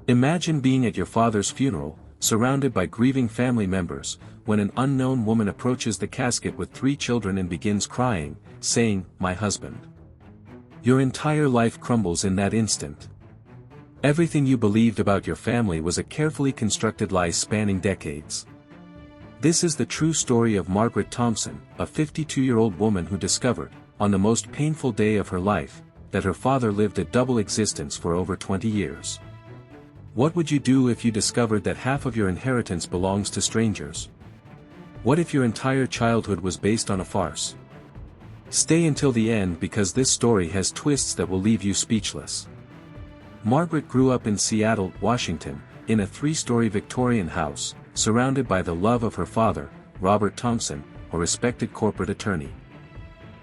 Imagine being at your father's funeral, surrounded by grieving family members, when an unknown woman approaches the casket with 3 children and begins crying, saying, "My husband." Your entire life crumbles in that instant. Everything you believed about your family was a carefully constructed lie spanning decades. This is the true story of Margaret Thompson, a 52-year-old woman who discovered, on the most painful day of her life, that her father lived a double existence for over 20 years. What would you do if you discovered that half of your inheritance belongs to strangers? What if your entire childhood was based on a farce? Stay until the end because this story has twists that will leave you speechless. Margaret grew up in Seattle, Washington, in a 3-story Victorian house, surrounded by the love of her father, Robert Thompson, a respected corporate attorney.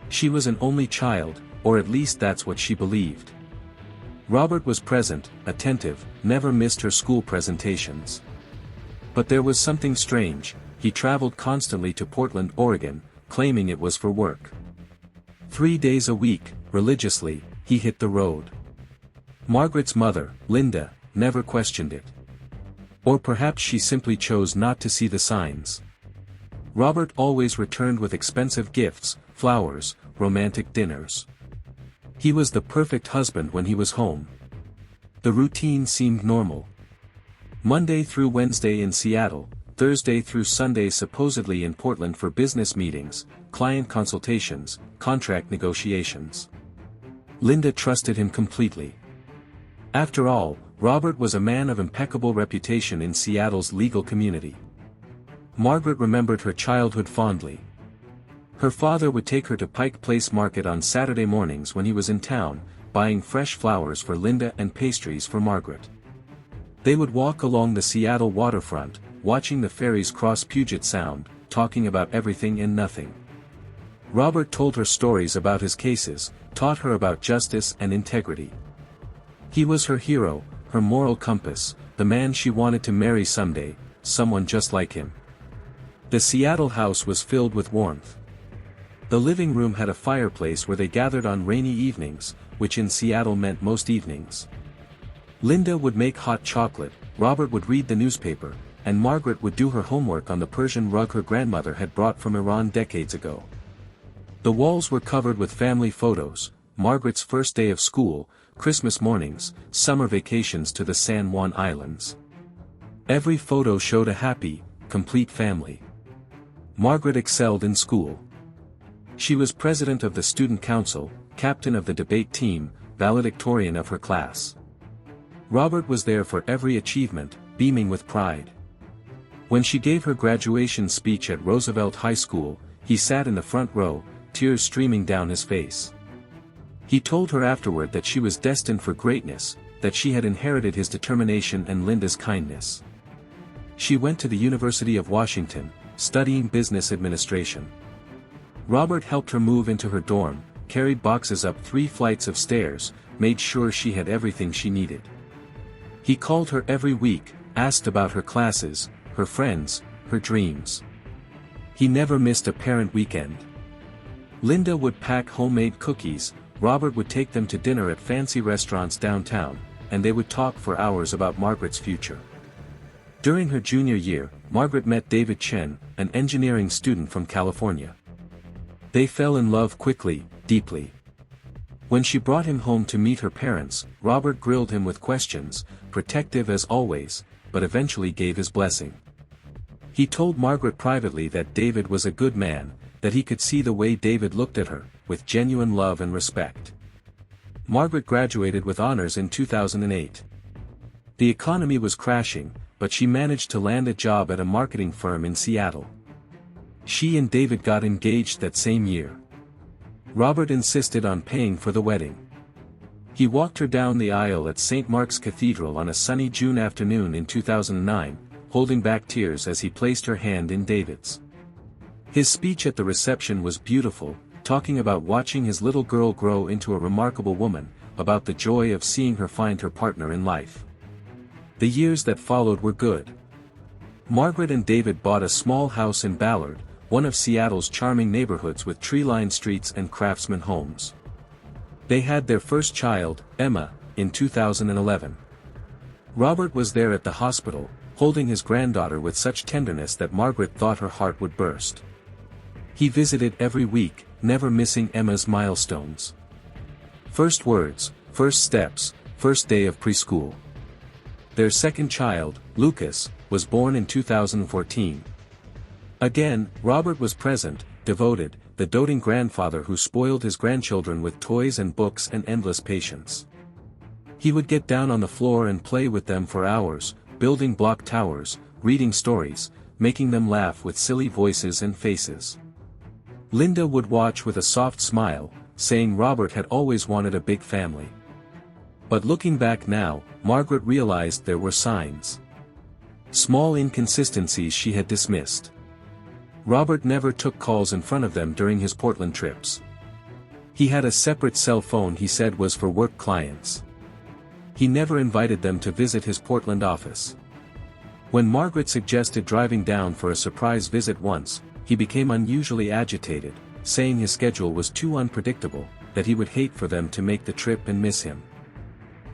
She was an only child, or at least that's what she believed. Robert was present, attentive, never missed her school presentations. But there was something strange. He traveled constantly to Portland, Oregon, claiming it was for work. 3 days a week, religiously, he hit the road. Margaret's mother, Linda, never questioned it. Or perhaps she simply chose not to see the signs. Robert always returned with expensive gifts, flowers, romantic dinners. He was the perfect husband when he was home. The routine seemed normal. Monday through Wednesday in Seattle, Thursday through Sunday supposedly in Portland for business meetings, client consultations, contract negotiations. Linda trusted him completely. After all, Robert was a man of impeccable reputation in Seattle's legal community. Margaret remembered her childhood fondly. Her father would take her to Pike Place Market on Saturday mornings when he was in town, buying fresh flowers for Linda and pastries for Margaret. They would walk along the Seattle waterfront, watching the ferries cross Puget Sound, talking about everything and nothing. Robert told her stories about his cases, taught her about justice and integrity. He was her hero, her moral compass, the man she wanted to marry someday, someone just like him. The Seattle house was filled with warmth. The living room had a fireplace where they gathered on rainy evenings, which in Seattle meant most evenings. Linda would make hot chocolate, Robert would read the newspaper, and Margaret would do her homework on the Persian rug her grandmother had brought from Iran decades ago. The walls were covered with family photos, Margaret's first day of school, Christmas mornings, summer vacations to the San Juan Islands. Every photo showed a happy, complete family. Margaret excelled in school. She was president of the student council, captain of the debate team, valedictorian of her class. Robert was there for every achievement, beaming with pride. When she gave her graduation speech at Roosevelt High School, he sat in the front row, tears streaming down his face. He told her afterward that she was destined for greatness, that she had inherited his determination and Linda's kindness. She went to the University of Washington, studying business administration. Robert helped her move into her dorm, carried boxes up 3 flights of stairs, made sure she had everything she needed. He called her every week, asked about her classes, her friends, her dreams. He never missed a parent weekend. Linda would pack homemade cookies, Robert would take them to dinner at fancy restaurants downtown, and they would talk for hours about Margaret's future. During her junior year, Margaret met David Chen, an engineering student from California. They fell in love quickly, deeply. When she brought him home to meet her parents, Robert grilled him with questions, protective as always, but eventually gave his blessing. He told Margaret privately that David was a good man, that he could see the way David looked at her, with genuine love and respect. Margaret graduated with honors in 2008. The economy was crashing, but she managed to land a job at a marketing firm in Seattle. She and David got engaged that same year. Robert insisted on paying for the wedding. He walked her down the aisle at St. Mark's Cathedral on a sunny June afternoon in 2009, holding back tears as he placed her hand in David's. His speech at the reception was beautiful, talking about watching his little girl grow into a remarkable woman, about the joy of seeing her find her partner in life. The years that followed were good. Margaret and David bought a small house in Ballard, one of Seattle's charming neighborhoods with tree-lined streets and craftsman homes. They had their first child, Emma, in 2011. Robert was there at the hospital, holding his granddaughter with such tenderness that Margaret thought her heart would burst. He visited every week, never missing Emma's milestones. First words, first steps, first day of preschool. Their second child, Lucas, was born in 2014. Again, Robert was present, devoted, the doting grandfather who spoiled his grandchildren with toys and books and endless patience. He would get down on the floor and play with them for hours, building block towers, reading stories, making them laugh with silly voices and faces. Linda would watch with a soft smile, saying Robert had always wanted a big family. But looking back now, Margaret realized there were signs. Small inconsistencies she had dismissed. Robert never took calls in front of them during his Portland trips. He had a separate cell phone he said was for work clients. He never invited them to visit his Portland office. When Margaret suggested driving down for a surprise visit once, he became unusually agitated, saying his schedule was too unpredictable, that he would hate for them to make the trip and miss him.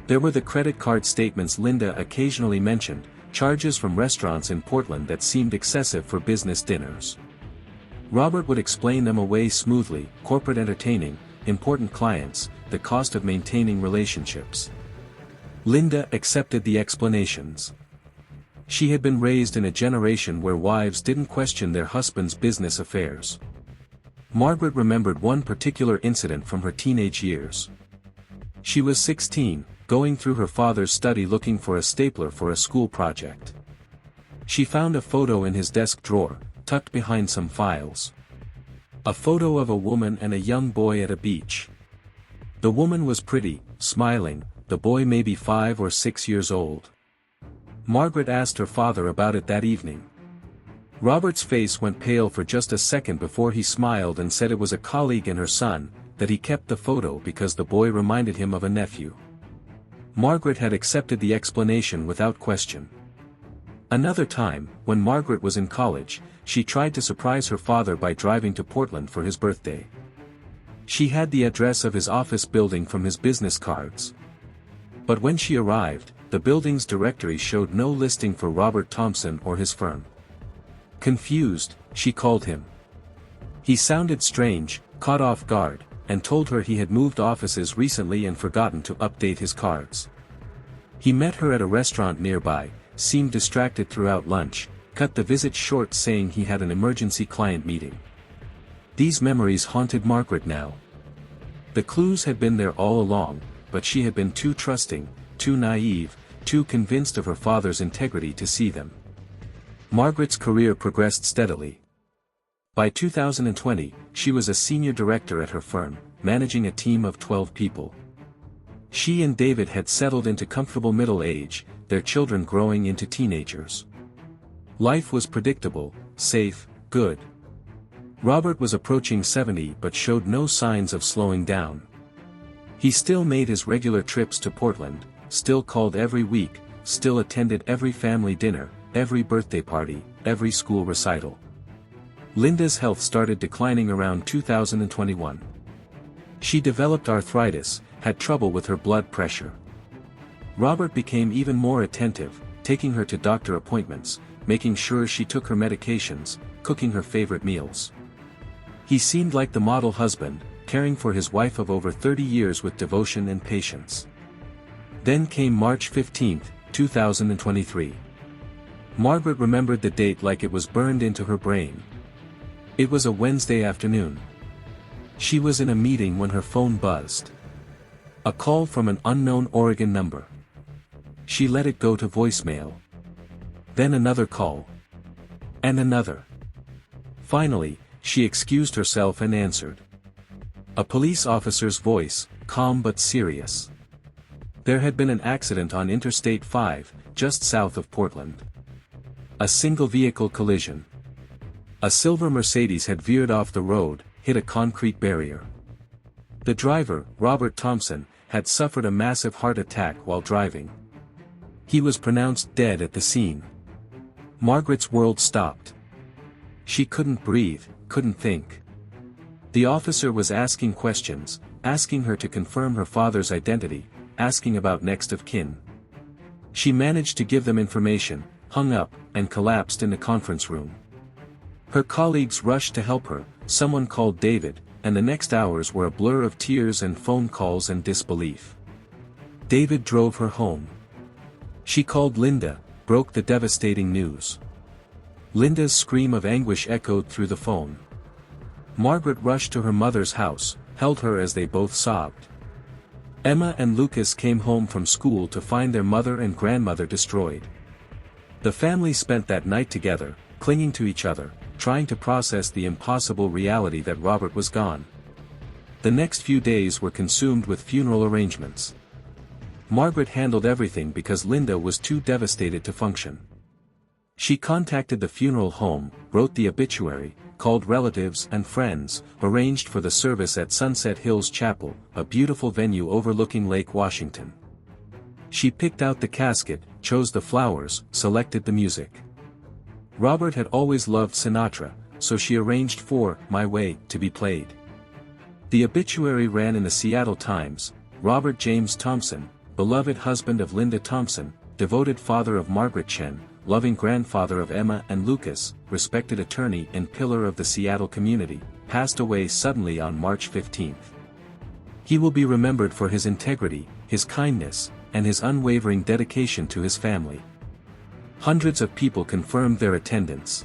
There were the credit card statements Linda occasionally mentioned, charges from restaurants in Portland that seemed excessive for business dinners. Robert would explain them away smoothly: corporate entertaining, important clients, the cost of maintaining relationships. Linda accepted the explanations. She had been raised in a generation where wives didn't question their husbands' business affairs. Margaret remembered one particular incident from her teenage years. She was 16, going through her father's study looking for a stapler for a school project. She found a photo in his desk drawer, tucked behind some files. A photo of a woman and a young boy at a beach. The woman was pretty, smiling, the boy maybe 5 or 6 years old. Margaret asked her father about it that evening. Robert's face went pale for just a second before he smiled and said it was a colleague and her son, that he kept the photo because the boy reminded him of a nephew. Margaret had accepted the explanation without question. Another time, when Margaret was in college, she tried to surprise her father by driving to Portland for his birthday. She had the address of his office building from his business cards. But when she arrived, the building's directory showed no listing for Robert Thompson or his firm. Confused, she called him. He sounded strange, caught off guard, and told her he had moved offices recently and forgotten to update his cards. He met her at a restaurant nearby, seemed distracted throughout lunch, cut the visit short saying he had an emergency client meeting. These memories haunted Margaret now. The clues had been there all along, but she had been too trusting, too naive, too convinced of her father's integrity to see them. Margaret's career progressed steadily. By 2020, she was a senior director at her firm, managing a team of 12 people. She and David had settled into comfortable middle age, their children growing into teenagers. Life was predictable, safe, good. Robert was approaching 70 but showed no signs of slowing down. He still made his regular trips to Portland, still called every week, still attended every family dinner, every birthday party, every school recital. Linda's health started declining around 2021. She developed arthritis, had trouble with her blood pressure. Robert became even more attentive, taking her to doctor appointments, making sure she took her medications, cooking her favorite meals. He seemed like the model husband, caring for his wife of over 30 years with devotion and patience. Then came March 15, 2023. Margaret remembered the date like it was burned into her brain. It was a Wednesday afternoon. She was in a meeting when her phone buzzed. A call from an unknown Oregon number. She let it go to voicemail. Then another call. And another. Finally, she excused herself and answered. A police officer's voice, calm but serious. There had been an accident on Interstate 5, just south of Portland. A single vehicle collision. A silver Mercedes had veered off the road, hit a concrete barrier. The driver, Robert Thompson, had suffered a massive heart attack while driving. He was pronounced dead at the scene. Margaret's world stopped. She couldn't breathe, couldn't think. The officer was asking questions, asking her to confirm her father's identity, asking about next of kin. She managed to give them information, hung up, and collapsed in the conference room. Her colleagues rushed to help her, someone called David, and the next hours were a blur of tears and phone calls and disbelief. David drove her home. She called Linda, broke the devastating news. Linda's scream of anguish echoed through the phone. Margaret rushed to her mother's house, held her as they both sobbed. Emma and Lucas came home from school to find their mother and grandmother destroyed. The family spent that night together, clinging to each other, trying to process the impossible reality that Robert was gone. The next few days were consumed with funeral arrangements. Margaret handled everything because Linda was too devastated to function. She contacted the funeral home, wrote the obituary, called relatives and friends, arranged for the service at Sunset Hills Chapel, a beautiful venue overlooking Lake Washington. She picked out the casket, chose the flowers, selected the music. Robert had always loved Sinatra, so she arranged for "My Way" to be played. The obituary ran in the Seattle Times: Robert James Thompson, beloved husband of Linda Thompson, devoted father of Margaret Chen, loving grandfather of Emma and Lucas, respected attorney and pillar of the Seattle community, passed away suddenly on March 15. He will be remembered for his integrity, his kindness, and his unwavering dedication to his family. Hundreds of people confirmed their attendance.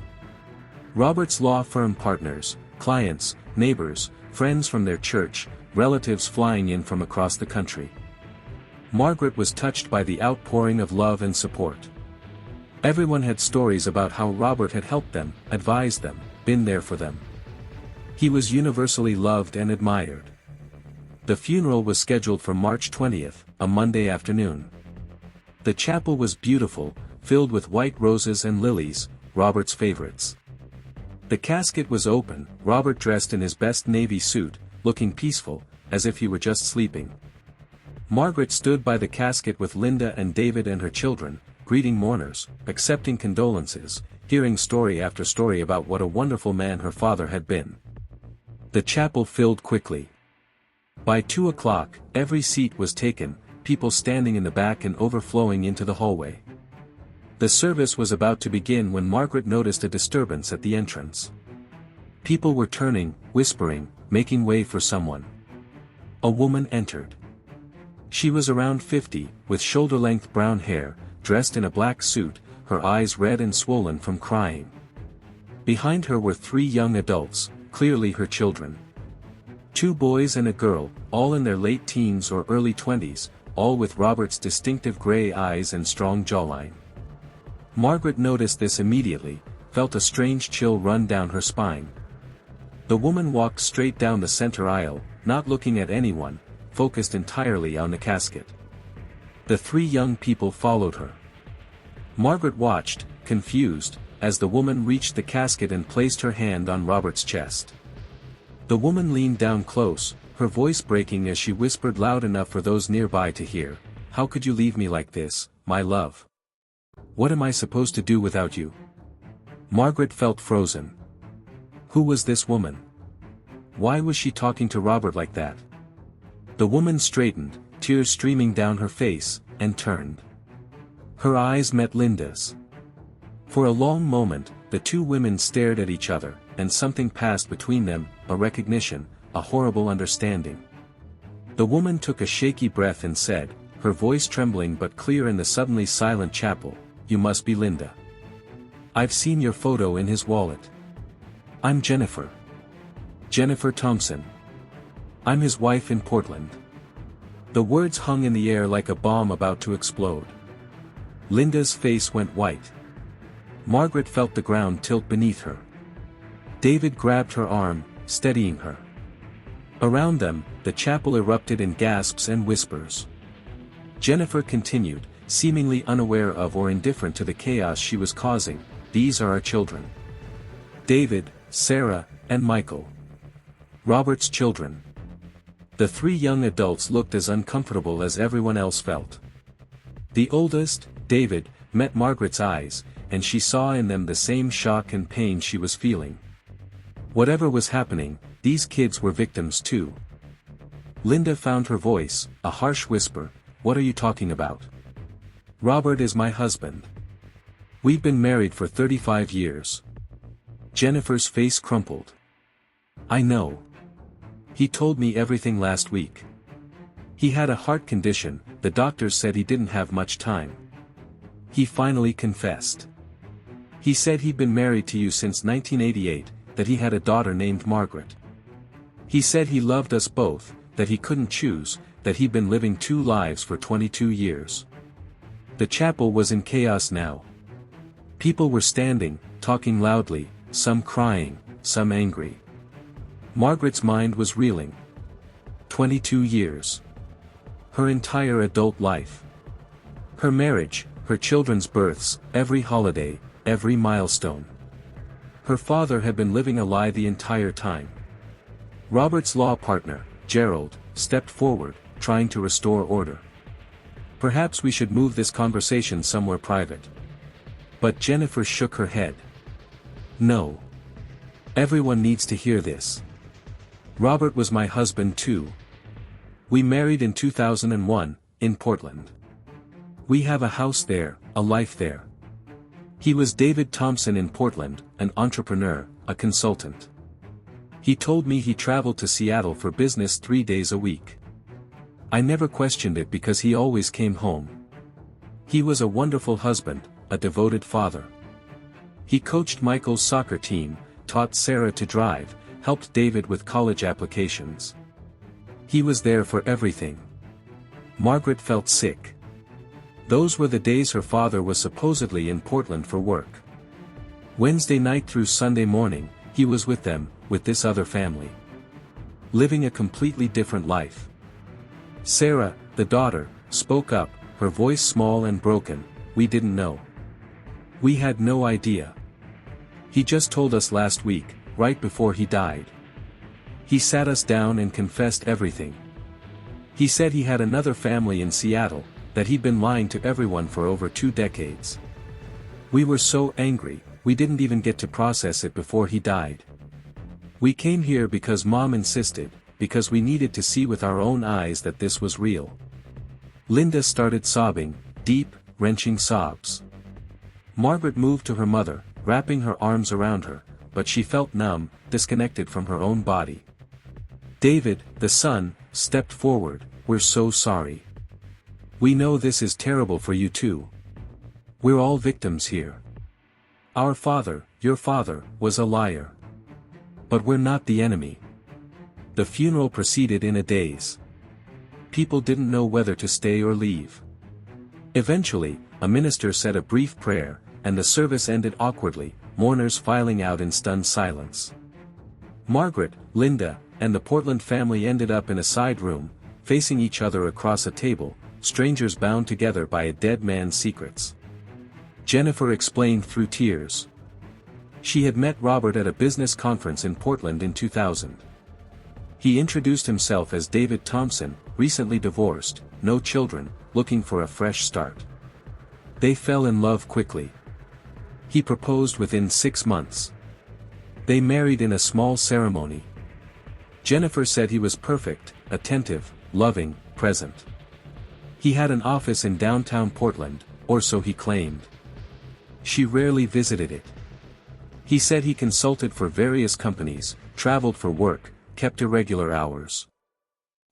Robert's law firm partners, clients, neighbors, friends from their church, relatives flying in from across the country. Margaret was touched by the outpouring of love and support. Everyone had stories about how Robert had helped them, advised them, been there for them. He was universally loved and admired. The funeral was scheduled for March 20th, a Monday afternoon. The chapel was beautiful, filled with white roses and lilies, Robert's favorites. The casket was open, Robert dressed in his best navy suit, looking peaceful, as if he were just sleeping. Margaret stood by the casket with Linda and David and her children, greeting mourners, accepting condolences, hearing story after story about what a wonderful man her father had been. The chapel filled quickly. By 2 o'clock, every seat was taken, people standing in the back and overflowing into the hallway. The service was about to begin when Margaret noticed a disturbance at the entrance. People were turning, whispering, making way for someone. A woman entered. She was around 50, with shoulder-length brown hair, dressed in a black suit, her eyes red and swollen from crying. Behind her were 3 young adults, clearly her children. 2 boys and a girl, all in their late teens or early 20s, all with Robert's distinctive gray eyes and strong jawline. Margaret noticed this immediately, felt a strange chill run down her spine. The woman walked straight down the center aisle, not looking at anyone, focused entirely on the casket. The 3 young people followed her. Margaret watched, confused, as the woman reached the casket and placed her hand on Robert's chest. The woman leaned down close, her voice breaking as she whispered loud enough for those nearby to hear, "How could you leave me like this, my love? What am I supposed to do without you?" Margaret felt frozen. Who was this woman? Why was she talking to Robert like that? The woman straightened, tears streaming down her face, and turned. Her eyes met Linda's. For a long moment, the 2 women stared at each other, and something passed between them, a recognition, a horrible understanding. The woman took a shaky breath and said, her voice trembling but clear in the suddenly silent chapel, "You must be Linda. I've seen your photo in his wallet. I'm Jennifer. Jennifer Thompson. I'm his wife in Portland." The words hung in the air like a bomb about to explode. Linda's face went white. Margaret felt the ground tilt beneath her. David grabbed her arm, steadying her. Around them, the chapel erupted in gasps and whispers. Jennifer continued, seemingly unaware of or indifferent to the chaos she was causing, "These are our children. David, Sarah, and Michael. Robert's children." The 3 young adults looked as uncomfortable as everyone else felt. The oldest, David, met Margaret's eyes, and she saw in them the same shock and pain she was feeling. Whatever was happening, these kids were victims too. Linda found her voice, a harsh whisper, "What are you talking about? Robert is my husband. We've been married for 35 years. Jennifer's face crumpled. I know. He told me everything last week. He had a heart condition, the doctors said he didn't have much time. He finally confessed. He said he'd been married to you since 1988, that he had a daughter named Margaret. He said he loved us both, that he couldn't choose, that he'd been living two lives for 22 years. The chapel was in chaos now. People were standing, talking loudly, some crying, some angry. Margaret's mind was reeling. 22 years. Her entire adult life. Her marriage, her children's births, every holiday, every milestone. Her father had been living a lie the entire time. Robert's law partner, Gerald, stepped forward, trying to restore order. Perhaps we should move this conversation somewhere private. But Jennifer shook her head. No. Everyone needs to hear this. Robert was my husband too. We married in 2001, in Portland. We have a house there, a life there. He was David Thompson in Portland, an entrepreneur, a consultant. He told me he traveled to Seattle for business 3 days a week. I never questioned it because he always came home. He was a wonderful husband, a devoted father. He coached Michael's soccer team, taught Sarah to drive, helped David with college applications. He was there for everything. Margaret felt sick. Those were the days her father was supposedly in Portland for work. Wednesday night through Sunday morning, he was with them, with this other family. Living a completely different life. Sarah, the daughter, spoke up, her voice small and broken. We didn't know. We had no idea. He just told us last week, right before he died. He sat us down and confessed everything. He said he had another family in Seattle, that he'd been lying to everyone for over 2 decades. We were so angry, we didn't even get to process it before he died. We came here because Mom insisted, because we needed to see with our own eyes that this was real. Linda started sobbing, deep, wrenching sobs. Margaret moved to her mother, wrapping her arms around her, but she felt numb, disconnected from her own body. David, the son, stepped forward. We're so sorry. We know this is terrible for you too. We're all victims here. Our father, your father, was a liar. But we're not the enemy. The funeral proceeded in a daze. People didn't know whether to stay or leave. Eventually, a minister said a brief prayer, and the service ended awkwardly, mourners filing out in stunned silence. Margaret, Linda, and the Portland family ended up in a side room, facing each other across a table, strangers bound together by a dead man's secrets. Jennifer explained through tears. She had met Robert at a business conference in Portland in 2000. He introduced himself as David Thompson, recently divorced, no children, looking for a fresh start. They fell in love quickly. He proposed within 6 months. They married in a small ceremony. Jennifer said he was perfect, attentive, loving, present. He had an office in downtown Portland, or so he claimed. She rarely visited it. He said he consulted for various companies, traveled for work, kept irregular hours.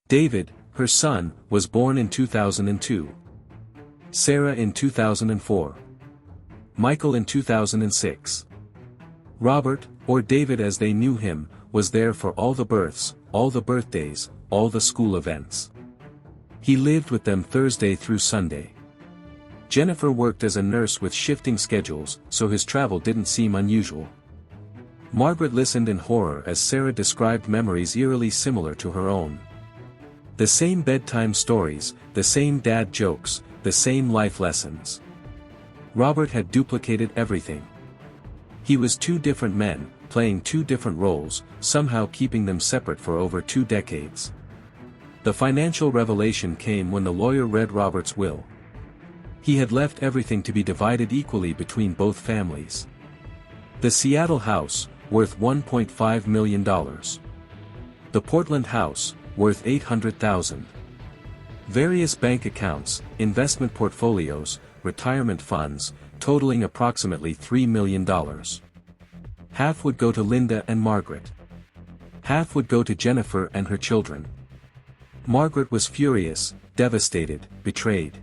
David, her son, was born in 2002. Sarah in 2004. Michael in 2006. Robert, or David as they knew him, was there for all the births, all the birthdays, all the school events. He lived with them Thursday through Sunday. Jennifer worked as a nurse with shifting schedules, so his travel didn't seem unusual. Margaret listened in horror as Sarah described memories eerily similar to her own. The same bedtime stories, the same dad jokes, the same life lessons. Robert had duplicated everything. He was 2 different men, playing 2 different roles, somehow keeping them separate for over 2 decades. The financial revelation came when the lawyer read Robert's will. He had left everything to be divided equally between both families. The Seattle house, worth $1.5 million. The Portland house, worth $800,000. Various bank accounts, investment portfolios, retirement funds, totaling approximately $3 million. Half would go to Linda and Margaret. Half would go to Jennifer and her children. Margaret was furious, devastated, betrayed.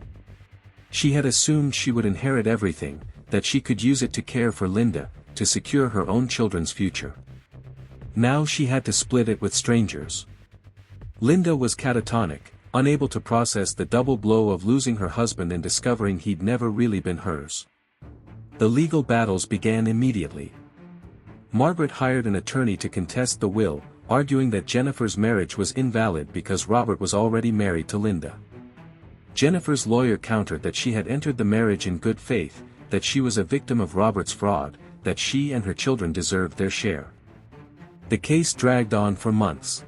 She had assumed she would inherit everything, that she could use it to care for Linda, to secure her own children's future. Now she had to split it with strangers. Linda was catatonic, unable to process the double blow of losing her husband and discovering he'd never really been hers. The legal battles began immediately. Margaret hired an attorney to contest the will, arguing that Jennifer's marriage was invalid because Robert was already married to Linda. Jennifer's lawyer countered that she had entered the marriage in good faith, that she was a victim of Robert's fraud, that she and her children deserved their share. The case dragged on for months.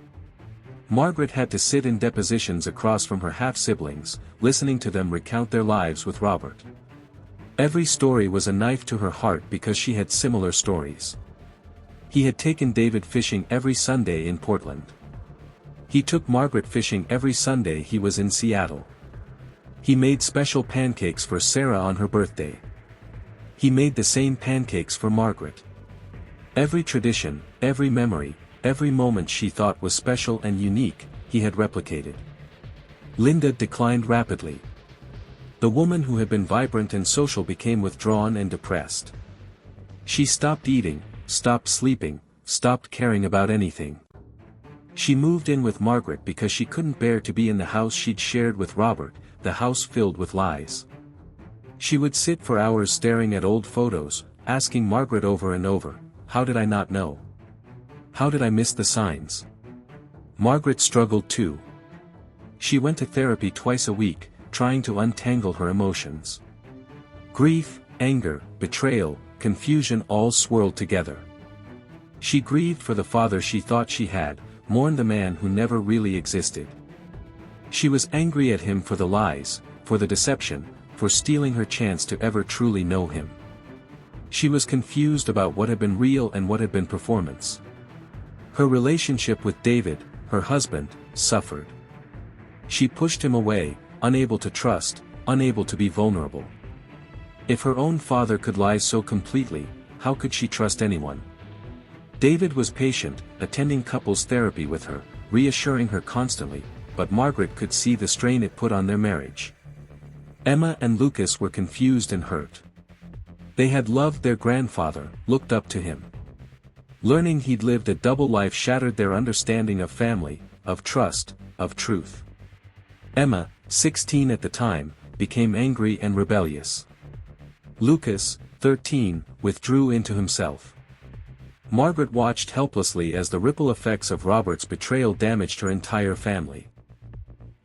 Margaret had to sit in depositions across from her half-siblings, listening to them recount their lives with Robert. Every story was a knife to her heart because she had similar stories. He had taken David fishing every Sunday in Portland. He took Margaret fishing every Sunday he was in Seattle. He made special pancakes for Sarah on her birthday. He made the same pancakes for Margaret. Every tradition, every memory, every moment she thought was special and unique, he had replicated. Linda declined rapidly. The woman who had been vibrant and social became withdrawn and depressed. She stopped eating, stopped sleeping, stopped caring about anything. She moved in with Margaret because she couldn't bear to be in the house she'd shared with Robert, the house filled with lies. She would sit for hours staring at old photos, asking Margaret over and over, "How did I not know? How did I miss the signs?" Margaret struggled too. She went to therapy twice a week, trying to untangle her emotions. Grief, anger, betrayal, confusion all swirled together. She grieved for the father she thought she had, mourned the man who never really existed. She was angry at him for the lies, for the deception, for stealing her chance to ever truly know him. She was confused about what had been real and what had been performance. Her relationship with David, her husband, suffered. She pushed him away, unable to trust, unable to be vulnerable. If her own father could lie so completely, how could she trust anyone? David was patient, attending couples therapy with her, reassuring her constantly, but Margaret could see the strain it put on their marriage. Emma and Lucas were confused and hurt. They had loved their grandfather, looked up to him. Learning he'd lived a double life shattered their understanding of family, of trust, of truth. Emma, 16 at the time, became angry and rebellious. Lucas, 13, withdrew into himself. Margaret watched helplessly as the ripple effects of Robert's betrayal damaged her entire family.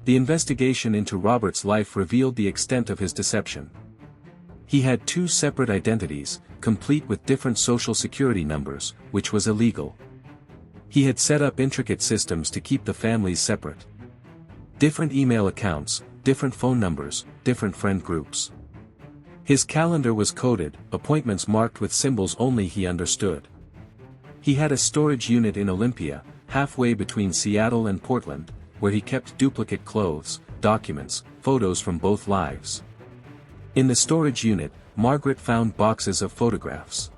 The investigation into Robert's life revealed the extent of his deception. He had two separate identities, complete with different social security numbers, which was illegal. He had set up intricate systems to keep the families separate. Different email accounts, different phone numbers, different friend groups. His calendar was coded, appointments marked with symbols only he understood. He had a storage unit in Olympia, halfway between Seattle and Portland, where he kept duplicate clothes, documents, photos from both lives. In the storage unit, Margaret found boxes of photographs.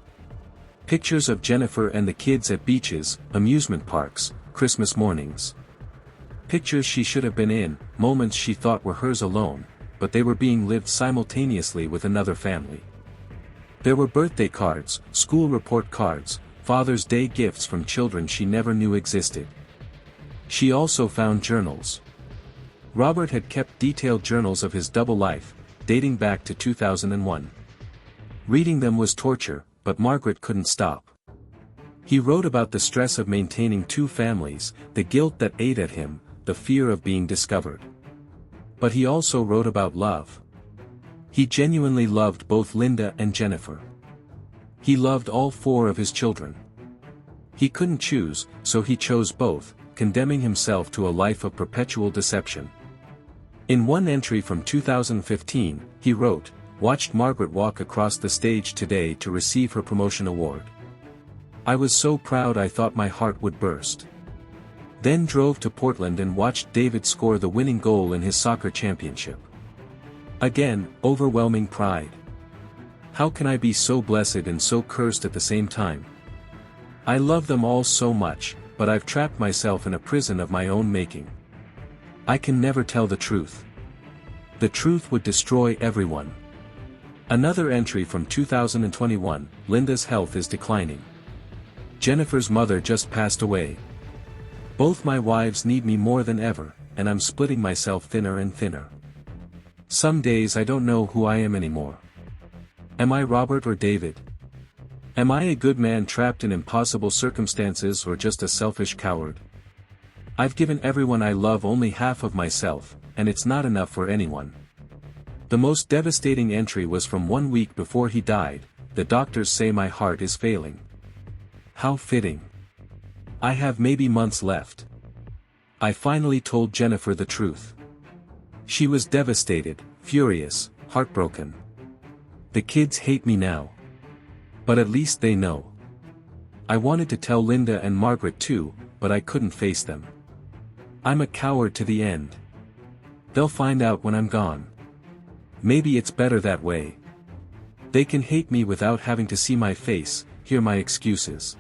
Pictures of Jennifer and the kids at beaches, amusement parks, Christmas mornings. Pictures she should have been in, moments she thought were hers alone, but they were being lived simultaneously with another family. There were birthday cards, school report cards, Father's Day gifts from children she never knew existed. She also found journals. Robert had kept detailed journals of his double life, dating back to 2001. Reading them was torture, but Margaret couldn't stop. He wrote about the stress of maintaining two families, the guilt that ate at him, the fear of being discovered. But he also wrote about love. He genuinely loved both Linda and Jennifer. He loved all four of his children. He couldn't choose, so he chose both, condemning himself to a life of perpetual deception. In one entry from 2015, he wrote, "Watched Margaret walk across the stage today to receive her promotion award. I was so proud I thought my heart would burst. Then drove to Portland and watched David score the winning goal in his soccer championship. Again, overwhelming pride. How can I be so blessed and so cursed at the same time? I love them all so much, but I've trapped myself in a prison of my own making. I can never tell the truth. The truth would destroy everyone. Another entry from 2021, Linda's health is declining. Jennifer's mother just passed away. Both my wives need me more than ever, and I'm splitting myself thinner and thinner. Some days I don't know who I am anymore. Am I Robert or David? Am I a good man trapped in impossible circumstances or just a selfish coward? I've given everyone I love only half of myself, and it's not enough for anyone. The most devastating entry was from 1 week before he died. The doctors say my heart is failing. How fitting. I have maybe months left. I finally told Jennifer the truth. She was devastated, furious, heartbroken. The kids hate me now. But at least they know. I wanted to tell Linda and Margaret too, but I couldn't face them. I'm a coward to the end. They'll find out when I'm gone. Maybe it's better that way. They can hate me without having to see my face, hear my excuses.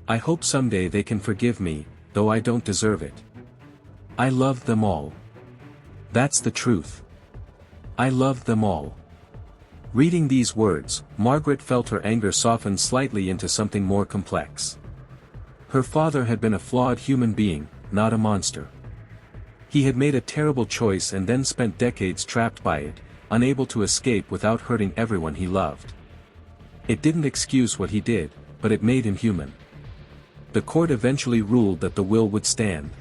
I hope someday they can forgive me, though I don't deserve it. I loved them all. That's the truth. I loved them all. Reading these words, Margaret felt her anger soften slightly into something more complex. Her father had been a flawed human being, not a monster. He had made a terrible choice and then spent decades trapped by it, unable to escape without hurting everyone he loved. It didn't excuse what he did, but it made him human. The court eventually ruled that the will would stand.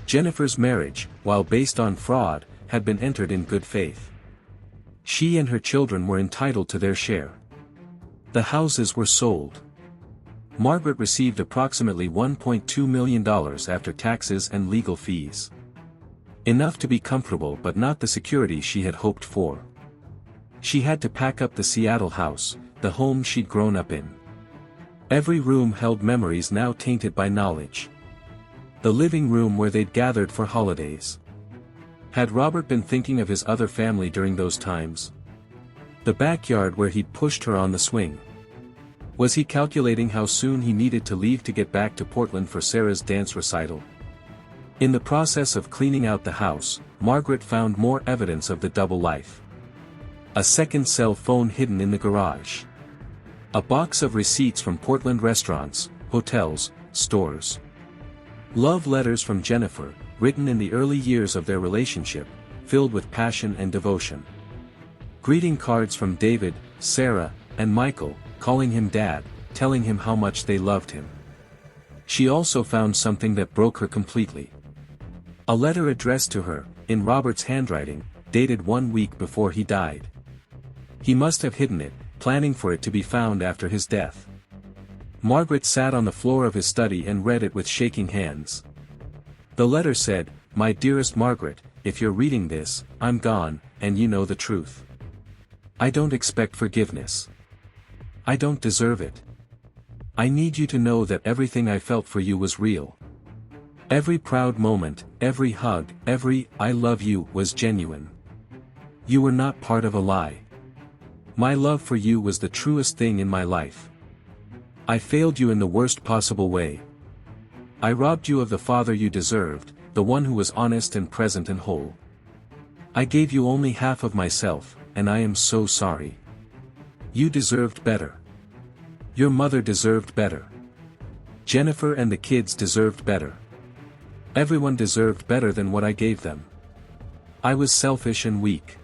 Jennifer's marriage, while based on fraud, had been entered in good faith. She and her children were entitled to their share. The houses were sold. Margaret received approximately $1.2 million after taxes and legal fees. Enough to be comfortable but not the security she had hoped for. She had to pack up the Seattle house, the home she'd grown up in. Every room held memories now tainted by knowledge. The living room where they'd gathered for holidays. Had Robert been thinking of his other family during those times? The backyard where he'd pushed her on the swing. Was he calculating how soon he needed to leave to get back to Portland for Sarah's dance recital? In the process of cleaning out the house, Margaret found more evidence of the double life. A second cell phone hidden in the garage. A box of receipts from Portland restaurants, hotels, stores. Love letters from Jennifer, written in the early years of their relationship, filled with passion and devotion. Greeting cards from David, Sarah, and Michael, calling him dad, telling him how much they loved him. She also found something that broke her completely. A letter addressed to her, in Robert's handwriting, dated 1 week before he died. He must have hidden it, planning for it to be found after his death. Margaret sat on the floor of his study and read it with shaking hands. The letter said, "My dearest Margaret, if you're reading this, I'm gone, and you know the truth. I don't expect forgiveness. I don't deserve it. I need you to know that everything I felt for you was real. Every proud moment, every hug, every "I love you" was genuine. You were not part of a lie. My love for you was the truest thing in my life. I failed you in the worst possible way. I robbed you of the father you deserved, the one who was honest and present and whole. I gave you only half of myself, and I am so sorry. You deserved better. Your mother deserved better. Jennifer and the kids deserved better. Everyone deserved better than what I gave them. I was selfish and weak.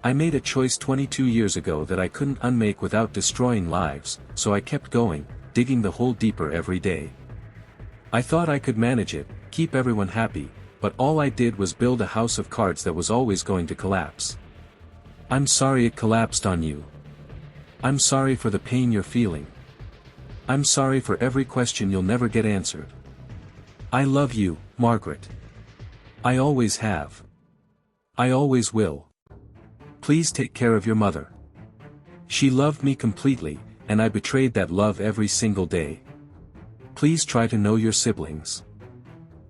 I made a choice 22 years ago that I couldn't unmake without destroying lives, so I kept going, digging the hole deeper every day. I thought I could manage it, keep everyone happy, but all I did was build a house of cards that was always going to collapse. I'm sorry it collapsed on you. I'm sorry for the pain you're feeling. I'm sorry for every question you'll never get answered. I love you, Margaret. I always have. I always will. Please take care of your mother. She loved me completely, and I betrayed that love every single day. Please try to know your siblings.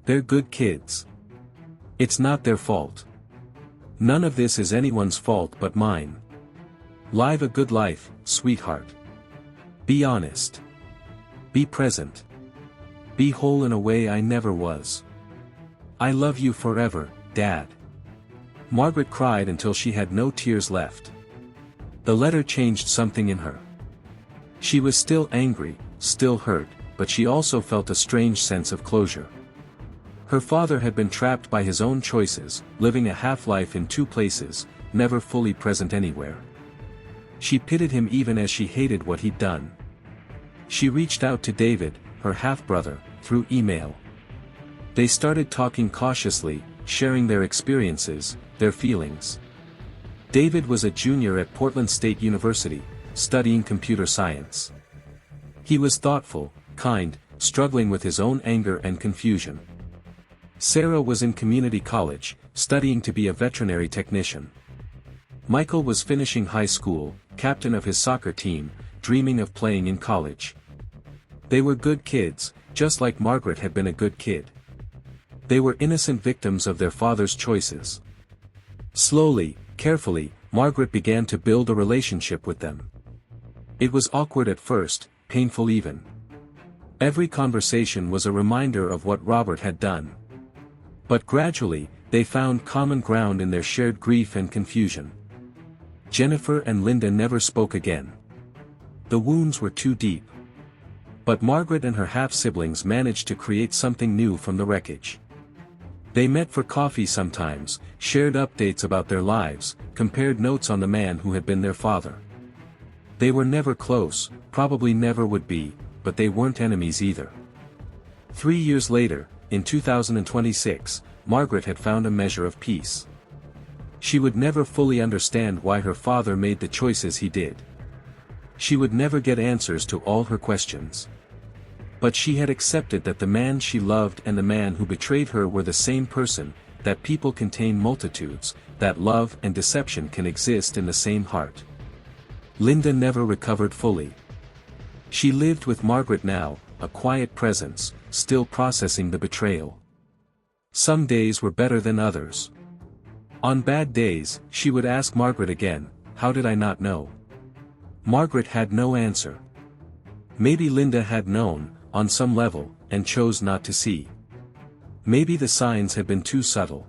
They're good kids. It's not their fault. None of this is anyone's fault but mine. Live a good life, sweetheart. Be honest. Be present. Be whole in a way I never was. I love you forever, Dad." Margaret cried until she had no tears left. The letter changed something in her. She was still angry, still hurt, but she also felt a strange sense of closure. Her father had been trapped by his own choices, living a half-life in two places, never fully present anywhere. She pitied him even as she hated what he'd done. She reached out to David, her half-brother, through email. They started talking cautiously, sharing their experiences, their feelings. David was a junior at Portland State University, studying computer science. He was thoughtful, kind, struggling with his own anger and confusion. Sarah was in community college, studying to be a veterinary technician. Michael was finishing high school, captain of his soccer team, dreaming of playing in college. They were good kids, just like Margaret had been a good kid. They were innocent victims of their father's choices. Slowly, carefully, Margaret began to build a relationship with them. It was awkward at first, painful even. Every conversation was a reminder of what Robert had done. But gradually, they found common ground in their shared grief and confusion. Jennifer and Linda never spoke again. The wounds were too deep. But Margaret and her half-siblings managed to create something new from the wreckage. They met for coffee sometimes, shared updates about their lives, compared notes on the man who had been their father. They were never close, probably never would be, but they weren't enemies either. 3 years later, in 2026, Margaret had found a measure of peace. She would never fully understand why her father made the choices he did. She would never get answers to all her questions. But she had accepted that the man she loved and the man who betrayed her were the same person, that people contain multitudes, that love and deception can exist in the same heart. Linda never recovered fully. She lived with Margaret now, a quiet presence, still processing the betrayal. Some days were better than others. On bad days, she would ask Margaret again, "How did I not know?" Margaret had no answer. Maybe Linda had known, on some level, and chose not to see. Maybe the signs had been too subtle.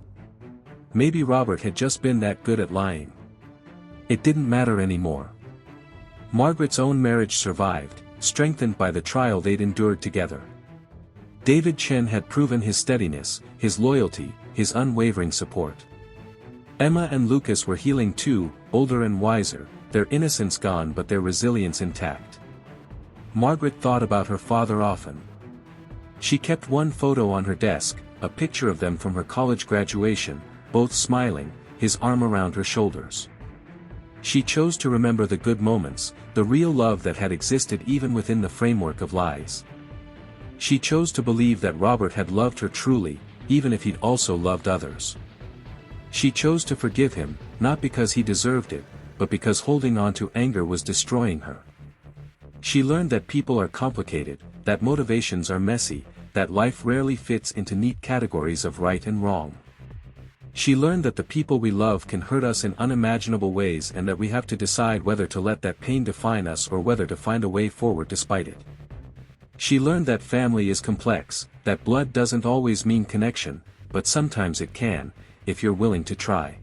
Maybe Robert had just been that good at lying. It didn't matter anymore. Margaret's own marriage survived, strengthened by the trial they'd endured together. David Chen had proven his steadiness, his loyalty, his unwavering support. Emma and Lucas were healing too, older and wiser, their innocence gone but their resilience intact. Margaret thought about her father often. She kept one photo on her desk, a picture of them from her college graduation, both smiling, his arm around her shoulders. She chose to remember the good moments, the real love that had existed even within the framework of lies. She chose to believe that Robert had loved her truly, even if he'd also loved others. She chose to forgive him, not because he deserved it, but because holding on to anger was destroying her. She learned that people are complicated, that motivations are messy, that life rarely fits into neat categories of right and wrong. She learned that the people we love can hurt us in unimaginable ways and that we have to decide whether to let that pain define us or whether to find a way forward despite it. She learned that family is complex, that blood doesn't always mean connection, but sometimes it can, if you're willing to try.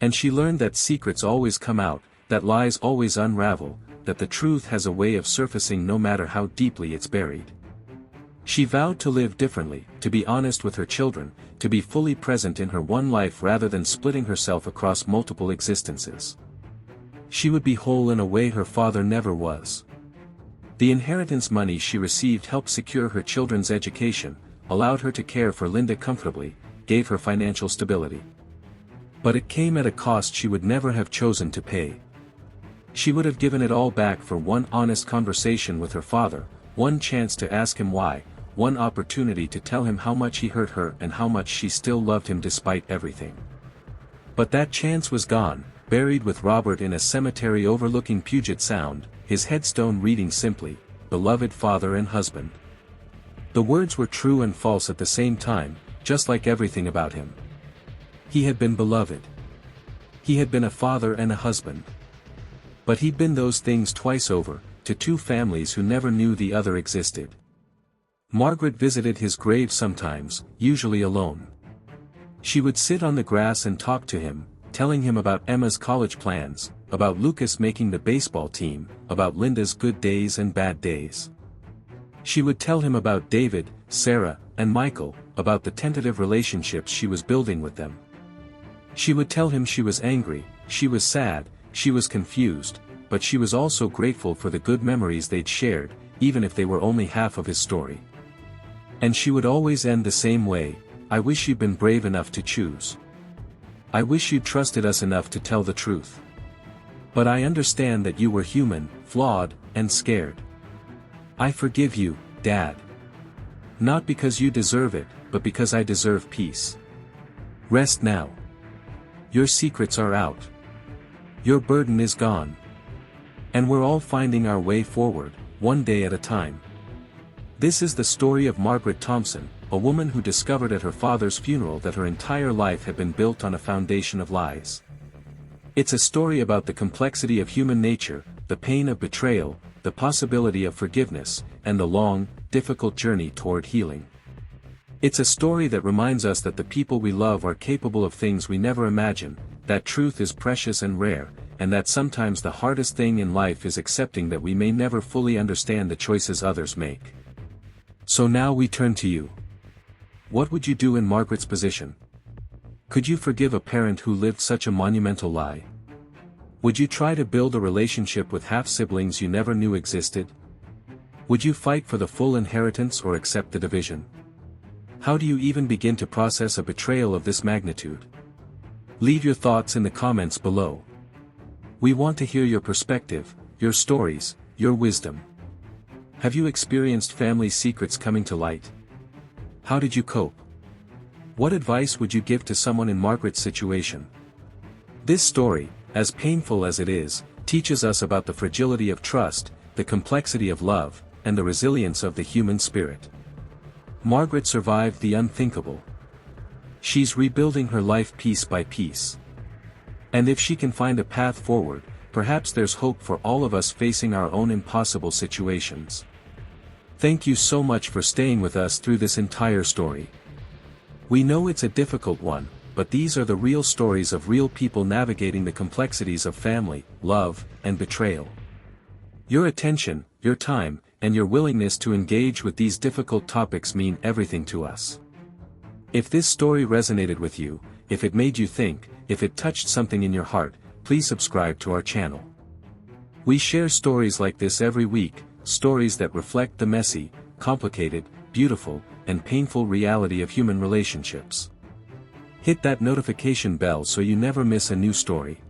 And she learned that secrets always come out, that lies always unravel, that the truth has a way of surfacing no matter how deeply it's buried. She vowed to live differently, to be honest with her children, to be fully present in her one life rather than splitting herself across multiple existences. She would be whole in a way her father never was. The inheritance money she received helped secure her children's education, allowed her to care for Linda comfortably, gave her financial stability. But it came at a cost she would never have chosen to pay. She would have given it all back for one honest conversation with her father, one chance to ask him why, one opportunity to tell him how much he hurt her and how much she still loved him despite everything. But that chance was gone, buried with Robert in a cemetery overlooking Puget Sound, his headstone reading simply, "Beloved father and husband." The words were true and false at the same time, just like everything about him. He had been beloved. He had been a father and a husband. But he'd been those things twice over, to two families who never knew the other existed. Margaret visited his grave sometimes, usually alone. She would sit on the grass and talk to him, telling him about Emma's college plans, about Lucas making the baseball team, about Linda's good days and bad days. She would tell him about David, Sarah, and Michael, about the tentative relationships she was building with them. She would tell him she was angry, she was sad, she was confused, but she was also grateful for the good memories they'd shared, even if they were only half of his story. And she would always end the same way: "I wish you'd been brave enough to choose. I wish you'd trusted us enough to tell the truth. But I understand that you were human, flawed, and scared. I forgive you, Dad. Not because you deserve it, but because I deserve peace. Rest now. Your secrets are out. Your burden is gone. And we're all finding our way forward, one day at a time." This is the story of Margaret Thompson, a woman who discovered at her father's funeral that her entire life had been built on a foundation of lies. It's a story about the complexity of human nature, the pain of betrayal, the possibility of forgiveness, and the long, difficult journey toward healing. It's a story that reminds us that the people we love are capable of things we never imagine, that truth is precious and rare, and that sometimes the hardest thing in life is accepting that we may never fully understand the choices others make. So now we turn to you. What would you do in Margaret's position? Could you forgive a parent who lived such a monumental lie? Would you try to build a relationship with half-siblings you never knew existed? Would you fight for the full inheritance or accept the division? How do you even begin to process a betrayal of this magnitude? Leave your thoughts in the comments below. We want to hear your perspective, your stories, your wisdom. Have you experienced family secrets coming to light? How did you cope? What advice would you give to someone in Margaret's situation? This story, as painful as it is, teaches us about the fragility of trust, the complexity of love, and the resilience of the human spirit. Margaret survived the unthinkable. She's rebuilding her life piece by piece. And if she can find a path forward, perhaps there's hope for all of us facing our own impossible situations. Thank you so much for staying with us through this entire story. We know it's a difficult one, but these are the real stories of real people navigating the complexities of family, love, and betrayal. Your attention, your time, and your willingness to engage with these difficult topics mean everything to us. If this story resonated with you, if it made you think, if it touched something in your heart, please subscribe to our channel. We share stories like this every week, stories that reflect the messy, complicated, beautiful, and painful reality of human relationships. Hit that notification bell so you never miss a new story.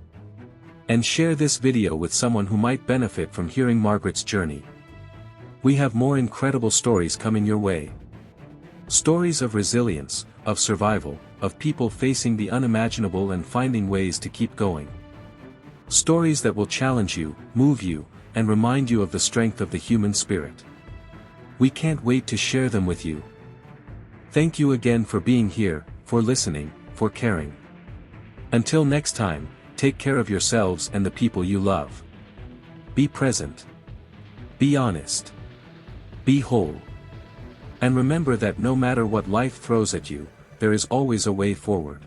And share this video with someone who might benefit from hearing Margaret's journey. We have more incredible stories coming your way. Stories of resilience, of survival, of people facing the unimaginable and finding ways to keep going. Stories that will challenge you, move you, and remind you of the strength of the human spirit. We can't wait to share them with you. Thank you again for being here, for listening, for caring. Until next time, take care of yourselves and the people you love. Be present. Be honest. Be whole. And remember that no matter what life throws at you, there is always a way forward.